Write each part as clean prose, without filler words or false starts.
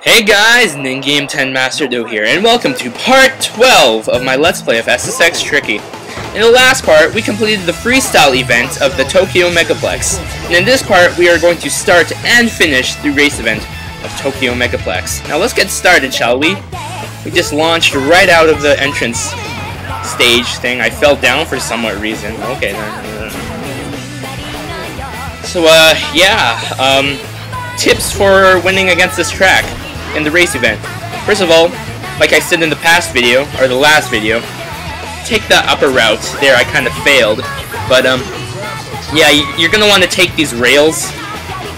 Hey guys, Ningame 10 Master Do here, and welcome to part 12 of my Let's Play of SSX Tricky. In the last part, we completed the freestyle event of the Tokyo Megaplex, and in this part, we are going to start and finish the race event of Tokyo Megaplex. Now let's get started, shall we? We just launched right out of the entrance stage thing. I fell down for some reason. Okay, then. So, tips for winning against this track in the race event. First of all, like I said in the past video, or the last video, take the upper route. There I kind of failed, but yeah, you're gonna want to take these rails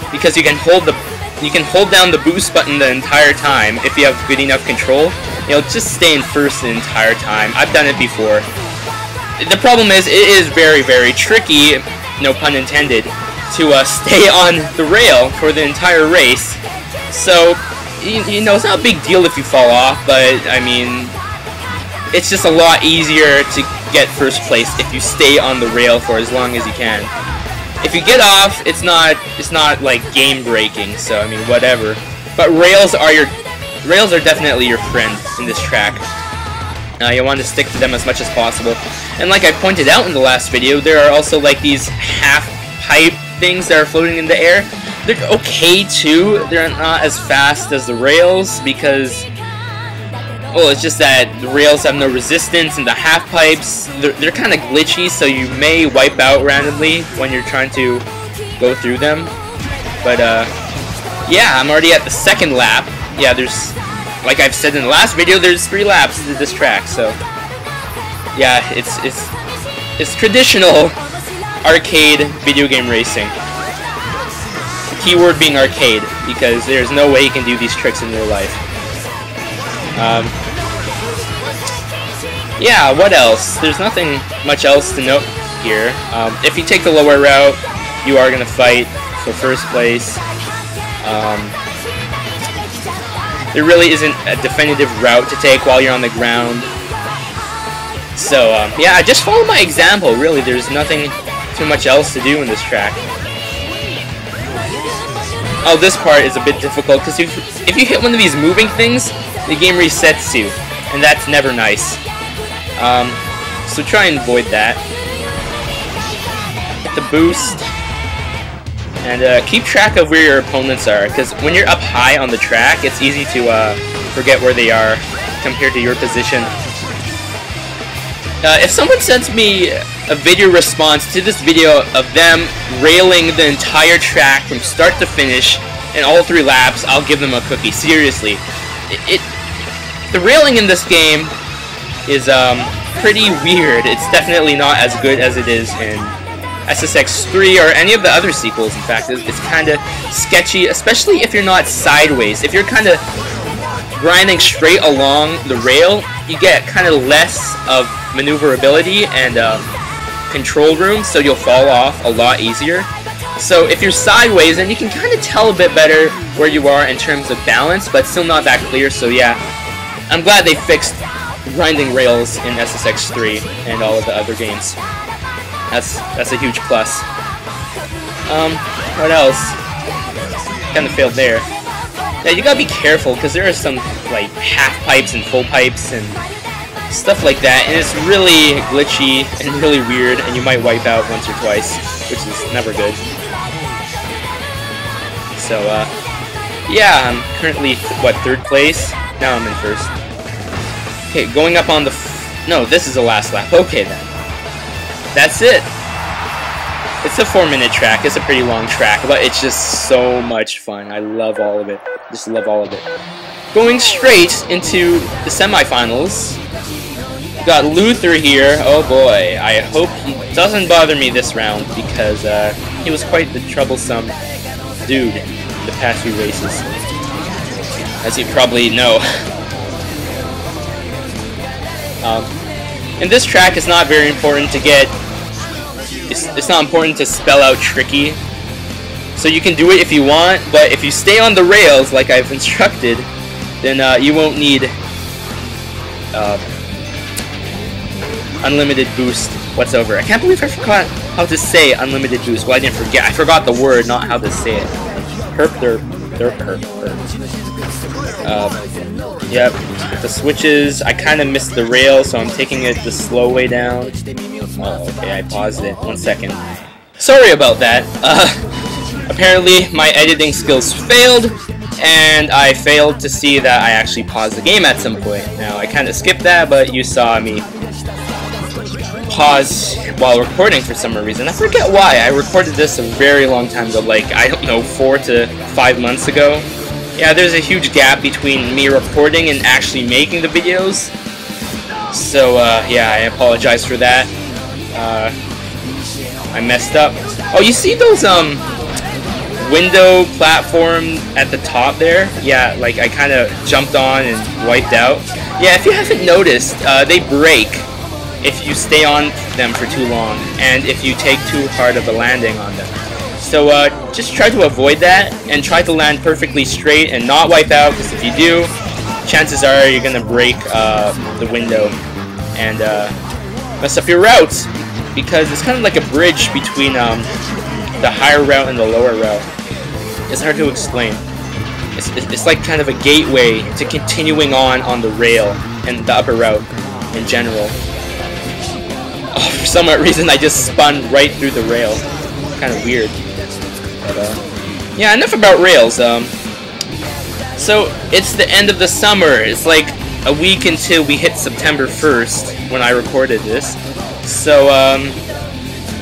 because you can hold down the boost button the entire time if you have good enough control. You'll just stay in first the entire time. I've done it before. The problem is, it is very, very tricky, no pun intended, to stay on the rail for the entire race. So, you know, it's not a big deal if you fall off, but, I mean, it's just a lot easier to get first place if you stay on the rail for as long as you can. If you get off, it's not like game breaking, so, I mean, whatever. But rails are definitely your friend in this track. You want to stick to them as much as possible. And like I pointed out in the last video, there are also like these half-pipe things that are floating in the air. They're okay too. They're not as fast as the rails because, well, it's just that the rails have no resistance, and the half pipes, they're kind of glitchy, so you may wipe out randomly when you're trying to go through them. But yeah, I'm already at the second lap. Yeah, there's, like I've said in the last video, there's 3 laps to this track. So yeah, it's traditional arcade video game racing. The keyword being arcade, because there's no way you can do these tricks in real life. Yeah, what else? There's nothing much else to note here. If you take the lower route, you are going to fight for first place. There really isn't a definitive route to take while you're on the ground. So, yeah, just follow my example, really. There's nothing too much else to do in this track. Oh, this part is a bit difficult, because if you hit one of these moving things, the game resets you, and that's never nice. So try and avoid that. Hit the boost, and keep track of where your opponents are, because when you're up high on the track, it's easy to forget where they are compared to your position. If someone sends me a video response to this video of them railing the entire track from start to finish in all 3 laps, I'll give them a cookie. Seriously. The railing in this game is pretty weird. It's definitely not as good as it is in SSX 3 or any of the other sequels. In fact, it's kind of sketchy, especially if you're not sideways. If you're kind of grinding straight along the rail, you get kind of less of maneuverability and control room, so you'll fall off a lot easier. So if you're sideways, then you can kind of tell a bit better where you are in terms of balance, but still not that clear. So yeah, I'm glad they fixed grinding rails in SSX 3 and all of the other games. That's a huge plus. What else? Kind of failed there. Yeah, you gotta be careful, because there are some like half pipes and full pipes and stuff like that, and it's really glitchy and really weird, and you might wipe out once or twice, which is never good. So, yeah, I'm currently, what, 3rd place? Now I'm in 1st. Okay, going up on the... no, this is the last lap. Okay, then. That's it. It's a 4-minute track. It's a pretty long track, but it's just so much fun. I love all of it. Just love all of it. Going straight into the semifinals. We got Luther here. Oh boy. I hope he doesn't bother me this round, because he was quite the troublesome dude in the past few races, as you probably know. In this track, it's not very important to get... It's not important to spell out tricky. So you can do it if you want, but if you stay on the rails like I've instructed, then you won't need unlimited boost whatsoever. I can't believe I forgot how to say unlimited boost. Well, I didn't forget. I forgot the word, not how to say it. Herp derp derp herp herp. Yep, with the switches, I kind of missed the rail, so I'm taking it the slow way down. Oh, okay, I paused it. 1 second. Sorry about that. Apparently, my editing skills failed, and I failed to see that I actually paused the game at some point. Now, I kind of skipped that, but you saw me pause while recording for some reason. I forget why. I recorded this a very long time ago, like, I don't know, 4 to 5 months ago. Yeah, there's a huge gap between me recording and actually making the videos. So, yeah, I apologize for that. I messed up. Oh, you see those, window platform at the top there? Yeah, like, I kind of jumped on and wiped out. Yeah, if you haven't noticed, they break if you stay on them for too long, and if you take too hard of a landing on them. So just try to avoid that, and try to land perfectly straight and not wipe out, because if you do, chances are you're going to break the window and mess up your routes, because it's kind of like a bridge between the higher route and the lower route. It's hard to explain. It's like kind of a gateway to continuing on the rail and the upper route in general. Oh, for some reason I just spun right through the rail. Kind of weird. But, yeah, enough about rails. So it's the end of the summer. It's like a week until we hit September 1st when I recorded this. So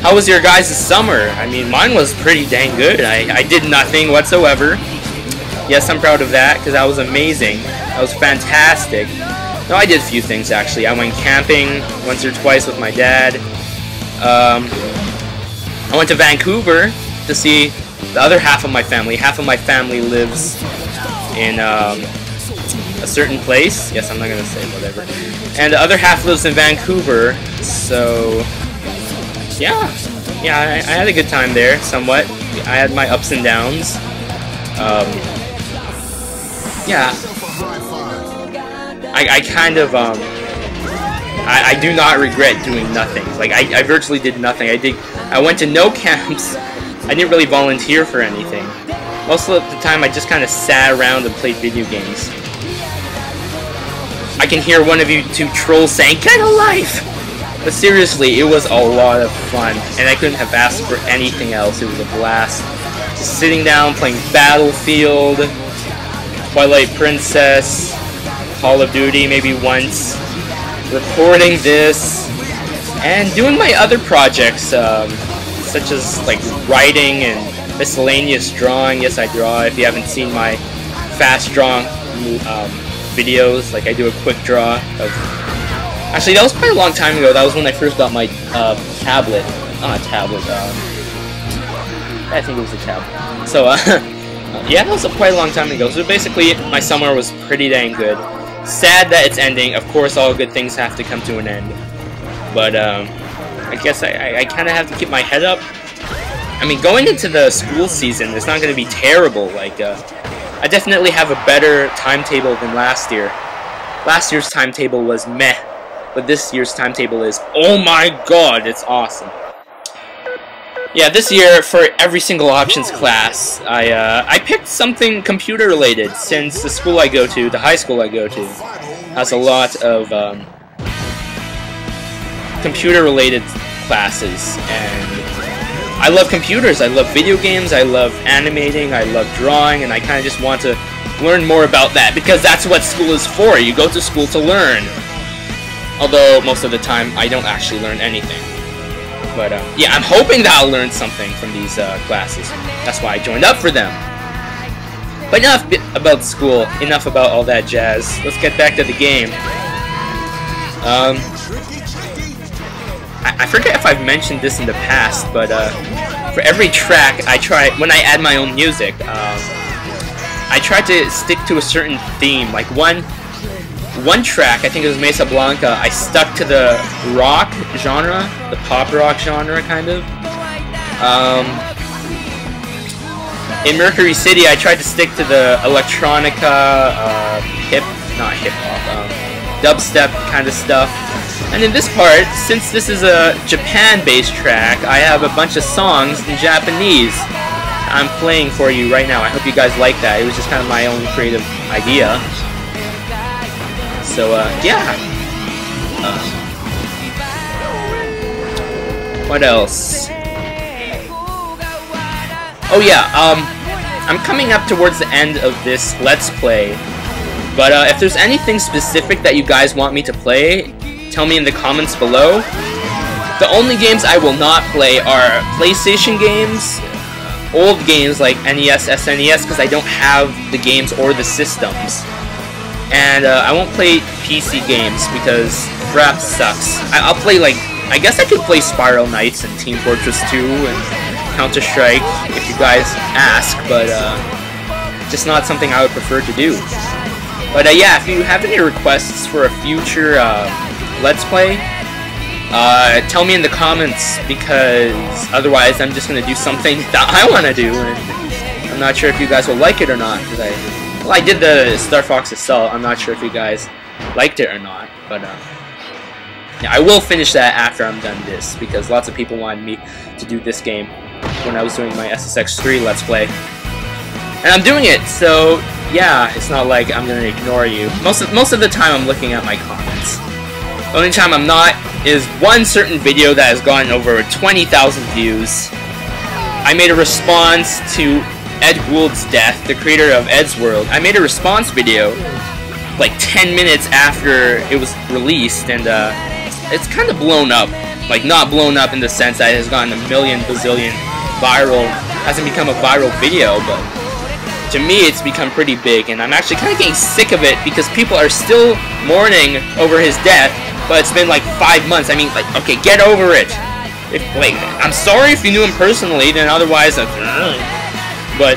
how was your guys' summer? I mean, mine was pretty dang good. I did nothing whatsoever. Yes, I'm proud of that, because that was amazing. That was fantastic. No, I did a few things, actually. I went camping once or twice with my dad. I went to Vancouver to see the other half of my family. Half of my family lives in a certain place. Yes, I'm not going to say whatever. And the other half lives in Vancouver, so yeah, I had a good time there, somewhat. I had my ups and downs. Yeah, I kind of, I do not regret doing nothing. Like, I virtually did nothing. I went to no camps. I didn't really volunteer for anything. Most of the time, I just kind of sat around and played video games. I can hear one of you two trolls saying, "Get a life!" But seriously, it was a lot of fun, and I couldn't have asked for anything else. It was a blast. Just sitting down, playing Battlefield, Twilight Princess, Call of Duty maybe once, recording this, and doing my other projects, such as like writing and miscellaneous drawing. Yes, I draw. If you haven't seen my fast drawing videos, like I do a quick draw of... Actually, that was quite a long time ago. That was when I first got my tablet. Not a tablet, I think it was a tablet. So, yeah, that was quite a long time ago. So basically, my summer was pretty dang good. Sad that it's ending. Of course, all good things have to come to an end. But, I guess I kind of have to keep my head up. I mean, going into the school season, it's not going to be terrible. Like, I definitely have a better timetable than last year. Last year's timetable was meh. But this year's timetable is, oh my god, it's awesome. Yeah, this year, for every single options class, I picked something computer related, since the school I go to, the high school I go to, has a lot of computer related classes, and I love computers, I love video games, I love animating, I love drawing, and I kind of just want to learn more about that, because that's what school is for. You go to school to learn. Although, most of the time, I don't actually learn anything. But, yeah, I'm hoping that I'll learn something from these classes. That's why I joined up for them. But enough about school. Enough about all that jazz. Let's get back to the game. I forget if I've mentioned this in the past, but for every track, when I add my own music, I try to stick to a certain theme. Like, one track, I think it was Mesa Blanca, I stuck to the rock genre, the pop rock genre, kind of. In Mercury City, I tried to stick to the electronica, not hip-hop, dubstep kind of stuff. And in this part, since this is a Japan-based track, I have a bunch of songs in Japanese I'm playing for you right now. I hope you guys like that. It was just kind of my own creative idea. So, yeah. What else? Oh yeah, I'm coming up towards the end of this Let's Play, but if there's anything specific that you guys want me to play, tell me in the comments below. The only games I will not play are PlayStation games, old games like NES, SNES, because I don't have the games or the systems. And I won't play PC games because crap sucks. I'll play, like, I guess I could play Spiral Knights and Team Fortress 2 and Counter-Strike if you guys ask, but just not something I would prefer to do. But yeah, if you have any requests for a future Let's Play, tell me in the comments, because otherwise I'm just going to do something that I want to do, and I'm not sure if you guys will like it or not, because I did the Star Fox Assault. I'm not sure if you guys liked it or not, but yeah, I will finish that after I'm done this, because lots of people wanted me to do this game when I was doing my SSX 3 Let's Play. And I'm doing it, so yeah, it's not like I'm going to ignore you. Most of the time I'm looking at my comments. The only time I'm not is one certain video that has gotten over 20,000 views. I made a response to Ed Gould's death, the creator of Ed's World. I made a response video like 10 minutes after it was released, and it's kind of blown up. Like, not blown up in the sense that it has gotten a million, bazillion viral, hasn't become a viral video, but to me it's become pretty big, and I'm actually kind of getting sick of it because people are still mourning over his death, but it's been like 5 months. I mean, like, okay, get over it. Like, I'm sorry if you knew him personally, then otherwise, but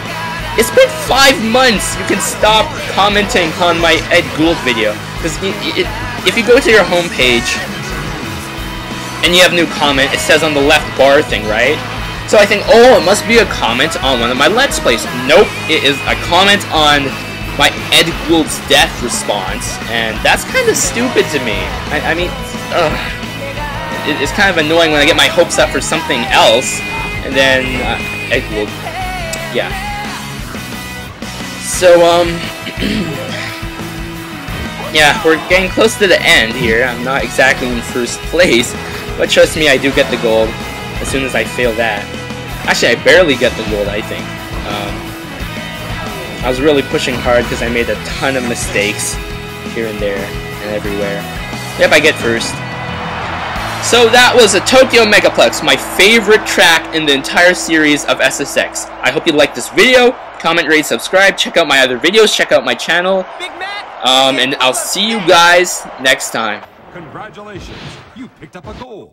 it's been 5 months. You can stop commenting on my Ed Gould video, because if you go to your homepage and you have new comment, it says on the left bar thing, right? So I think, oh, it must be a comment on one of my Let's Plays. Nope, it is a comment on my Ed Gould's death response, and that's kind of stupid to me. I mean, it's kind of annoying when I get my hopes up for something else, and then Ed Gould, yeah. So, yeah, we're getting close to the end here. I'm not exactly in first place, but trust me, I do get the gold as soon as I fail that. Actually, I barely get the gold, I think. I was really pushing hard because I made a ton of mistakes here and there and everywhere. Yep, I get first. So that was a Tokyo Megaplex, my favorite track in the entire series of SSX. I hope you liked this video. Comment, rate, subscribe. Check out my other videos. Check out my channel. And I'll see you guys next time. Congratulations, you picked up a gold.